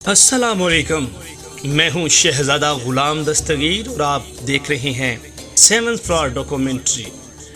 अस्सलामुअलैकुम। मैं हूं शहजादा गुलाम दस्तगीर और आप देख रहे हैं 7 फ्लोर डॉक्यूमेंट्री।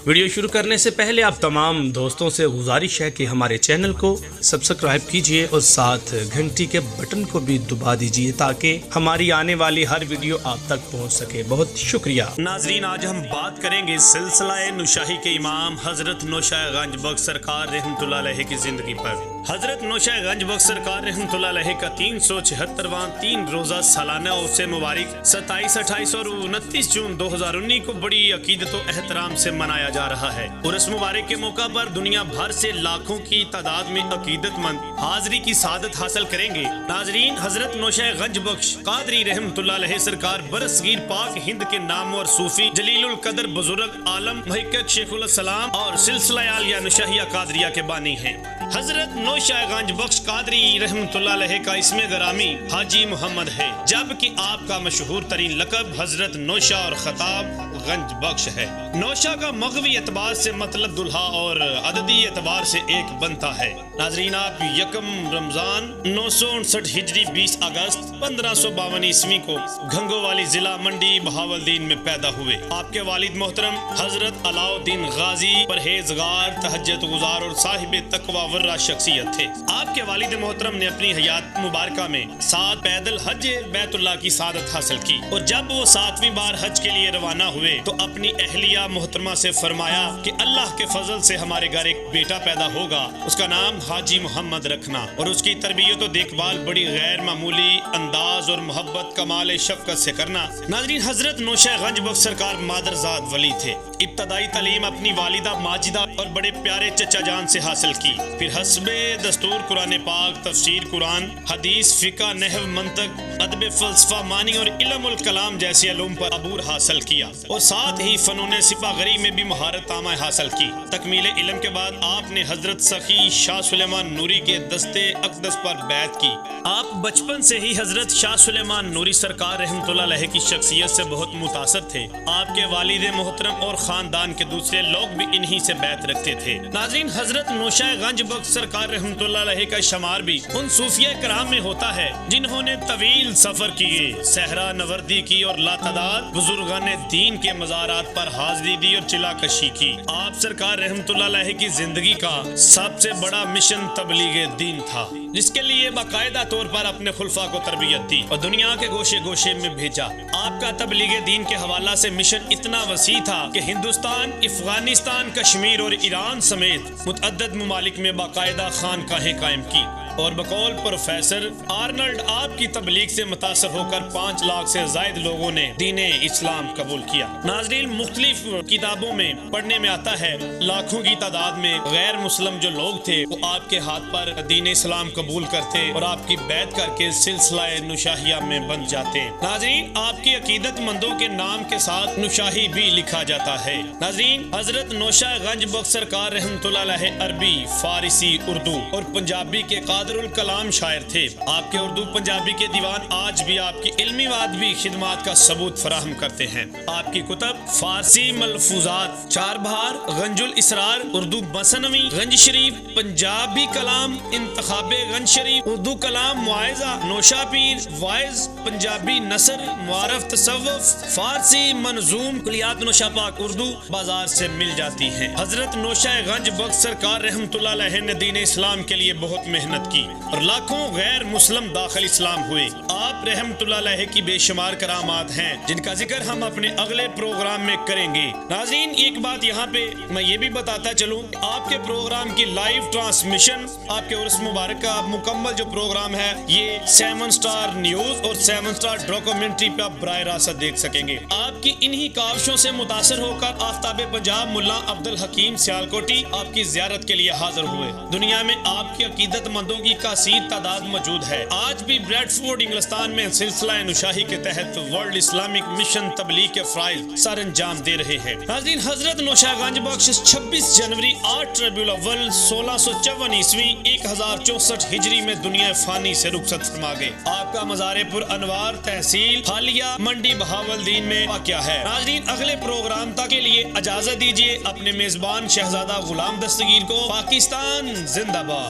वीडियो शुरू करने से पहले आप तमाम दोस्तों से गुजारिश है कि हमारे चैनल को सब्सक्राइब कीजिए और साथ घंटी के बटन को भी दबा दीजिए ताकि हमारी आने वाली हर वीडियो आप तक पहुंच सके। बहुत शुक्रिया। नाजरीन, आज हम बात करेंगे सिलसिला नौशाही के इमाम हजरत नौशाह गंज बख्श सरकार रहमतुल्लाह अलैह की जिंदगी पर। हजरत नौशाह गंज बख्श सरकार रहमतुल्लाह अलैह का 376वां 3 रोजा सालाना उर्स मुबारक 27, 28 और 29 जून 2019 को बड़ी अकीदत और एहतराम से मनाया जा रहा है। उर्स मुबारक के मौका पर दुनिया भर से लाखों की तादाद में अकीदतमंद हाजिरी की सादत हासिल करेंगे। नाजरीन, हजरत नौशाह गंज बख्श कादरी रहमतुल्लाह अलैह सरकार बरसगीर पाक हिंद के नामवर सूफी जलीलुल कदर बुजुर्ग आलम मुहक्किक शेखुल सलाम और सिलसिला आलिया नौशाहिया कादरिया के बानी हैं। हजरत नौशाह गंज बख्श कादरी रहमतुल्लाह अलैह का इसमें गरामी हाजी मोहम्मद है, जबकि आपका मशहूर तरीन लक़ब हजरत नौशाह और खताब गंज बख्श है। नौशाह का मग़वी एतबार से मतलब दुल्हा और अददी एतबार से एक बनता है। नाजरीन, आप यकम रमजान 959 हिजरी 20 अगस्त 1552 ईस्वी को घंगोवाली जिला मंडी बहावलदीन में पैदा हुए। आपके वालिद मोहतरम हजरत अलाउद्दीन गाजी परहेजगार, तहज्जुद गुजार और साहिब तकवा वर्रा शख्सियत थे। आपके वालिद मोहतरम ने अपनी हयात मुबारका में 7 पैदल हज बैतुल्लाह की सादत हासिल की और जब वो 7वीं बार हज के लिए रवाना हुए तो अपनी अहलिया मोहतरमा से फरमाया कि अल्लाह के फजल से हमारे घर एक बेटा पैदा होगा, उसका नाम हाजी मोहम्मद रखना और उसकी तरबियत और देखभाल बड़ी गैर मामूली अंदाज और मोहब्बत कमाल शफकत से करना। नाज़रीन, हजरत नौशाह गंज बख्श सरकार मादरजाद वली थे। इब्तदाई तालीम अपनी वालिदा माजिदा और बड़े प्यारे चचा जान से हासिल की। फिर हस्बे दस्तूर कुरान पाक, तफसीर कुरान, हदीस, फिका, नहव, मंतक, अदब, फलसफा, मानी और इल्मुल कलाम जैसे इल्म पर अबूर हासिल किया और साथ ही फनून सिपागरी में भी महारत आमा हासिल की। तकमील इल्म के बाद आपने हजरत सखी शाह सुलेमान नूरी के दस्ते अक़दस पर बैत की। आप बचपन से ही हजरत शाह सुलेमान नूरी सरकार रहमतुल्लाह अलैह की शख्सियत से बहुत मुतासर थे। आपके वालिद मोहतरम और खानदान के दूसरे लोग भी इन्हीं से बैत रखते थे। नाज़रीन, हजरत नौशाह गंज बख्श सरकार रहमतुल्लाह अलैह का शुमार भी उन सूफिया कराम में होता है जिन्होंने तवील सफर किए, सहरा नवर्दी की और लातादाद बुजुर्गान दीन के मज़ारात पर हाजिरी दी और चिलाकशी की। आप सरकार रहमतुल्लाह अलैह की जिंदगी का सबसे बड़ा मिशन तबलीग दीन था, जिसके लिए बाकायदा तौर पर अपने खुलफा को तरबियत दी और दुनिया के गोशे गोशे में भेजा। आपका तबलीग दीन के हवाला से मिशन इतना वसी था कि हिंदुस्तान, अफगानिस्तान, कश्मीर और ईरान समेत मुतअद्दिद ममालिक में बाकायदा खानकाहें कायम की और बकौल प्रोफेसर आर्नल्ड आपकी तबलीग से मुतासर होकर 5 लाख से ज्यादा लोगों ने दीन इस्लाम कबूल किया। नाज़रीन, मुख्तलिफ किताबों में पढ़ने में आता है लाखों की तादाद में गैर मुस्लिम जो लोग थे वो आपके हाथ पर दीन इस्लाम कबूल करते और आपकी बैत करके सिलसिला नौशाहिया में बन जाते। नाज़रीन, आपकी अकीदतमंदों के नाम के साथ नौशाही भी लिखा जाता है। नाज़रीन, हजरत नौशाह गंज बख्श सरकार रहमतुल्लाह अलैह अरबी, फारसी, उर्दू और पंजाबी के कादरुल कलाम शायर थे। आपके उर्दू पंजाबी के दीवान आज भी आपकी इल्मी व अदबी खिदमात का सबूत फराहम करते हैं। आपकी कुतब फारसी मलफूजात, चार बहार, गंजुल इसरार, उर्दू मसनवी, गंज शरीफ, पंजाबी कलाम, इंतखाबे गंज शरीफ, उर्दू कलाम, मुआइजा, नौशा पीर, वाइज, पंजाबी नसर, मुआरफ तसव्वुफ, फारसी मंजूम, कुलियात नौशा पाक उर्दू बाजार से मिल जाती हैं। हजरत नौशाह गंज बख्श सरकार रहमतुल्लाह अलैह ने दीन इस्लाम के लिए बहुत मेहनत की और लाखों गैर मुस्लिम दाखिल इस्लाम हुए। आप रहमतुल्लाह अलैह की बेशुमार करामात हैं जिनका जिक्र हम अपने अगले प्रोग्राम में करेंगे। नाज़रीन, एक बात यहाँ पे मैं ये भी बताता चलूँ, आपके प्रोग्राम की लाइव ट्रांसमिशन आपके उर्स मुबारक का मुकम्मल जो प्रोग्राम है ये 7 स्टार न्यूज और 7 स्टार डॉक्यूमेंट्री पे आप बराह रास्त देख सकेंगे। आपकी इन्हीं काविशों से मुतासर होकर आफ्ताब पंजाब मुल्ला अब्दुल हकीम सियालकोटी आपकी ज़ियारत के लिए हाजिर हुए। दुनिया में आपकी अकीदतमंदों की कासीर तादाद मौजूद है। आज भी ब्रेडफोर्ड इंग्लिस्तान में सिलसिला नौशाही के तहत वर्ल्ड इस्लामिक मिशन तबलीग के फ़राइज़ सर अंजाम दे रहे हैं। नाज़रीन, हजरत नौशाह गंज बख्श 26 जनवरी 8 रबीउल अव्वल 1654 ईस्वी 1064 हिजरी में दुनिया फानी से रुखसत फरमा गए। आपका मज़ार पुर अनवार तहसील हालिया मंडी बहावलदीन में वाक़या है। नाज़रीन, अगले प्रोग्राम तक के लिए इजाज़त दीजिए। अपने मेज़बान शहजादा गुलाम दस्तगीर को पाकिस्तान जिंदाबाद।